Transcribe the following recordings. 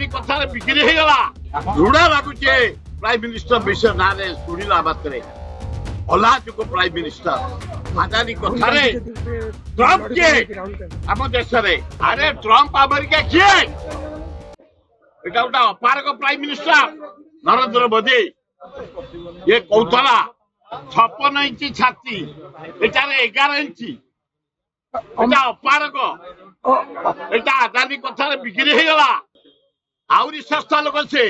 आदानी कथा बिक्री हो गला ऋणा लगुचे प्राइम मिनिस्टर विषय ना शुणिला मात्रे अलाजुक प्राइम मिनिस्टर आदानी कथा ट्रम्प किए आम देश अरे ट्रम्प अमेरिका किए এটা গোটা অপারক প্রাইম মিনিস্টার নরেন্দ্র মোদী ये কৌতলা 56 ইঞ্চি ছাতি এটারে 11 ইঞ্চি এটা অপারক এটা আদানি কথারে বিক্রি হয়ে গলা আউরি সস্তা লোক আছে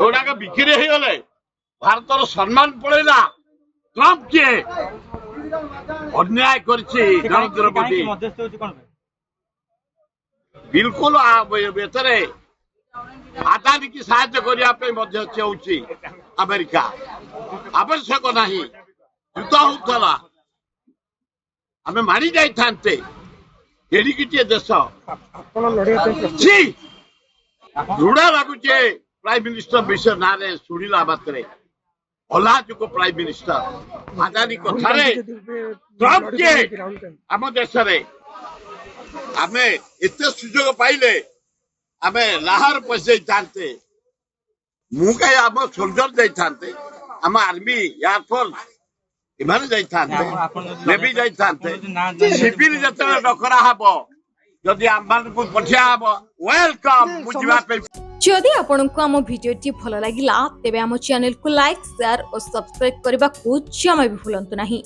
ওটাকে বিক্রি হয়ে গলে ভারতের সম্মান পড়েলা ট্রাম্প কে অন্যায় করছে নরেন্দ্র মোদী बिल्कुल बेतरे आदानी की साहाय्य करने अमेरिका आवश्यक नहीं युद्ध होता आम मारी जाते एडिकिटे देश ऋणा लगुचे प्राइम मिनिस्टर विषय ना शुणिला मात्रे अलाजुक प्राइम मिनिस्टर आदानी कथा ट्रम्प किए आम देश आमे एते सुजोग पाइले आमे लाहौर पसे जानते मुके आम सोल्जर जाई थानते आम आर्मी एयरफोर्स इमाने जाई थानते नेवी जाई थानते सिविल जते डकरा हबो जदि आमान को पठिया हबो वेलकम मुजिबा पे जदि आपनको आम वीडियोटी भल लागिला तेबे आम चैनल को लाइक शेयर और सब्सक्राइब करबा को जमा भी भूलंतु नहीं।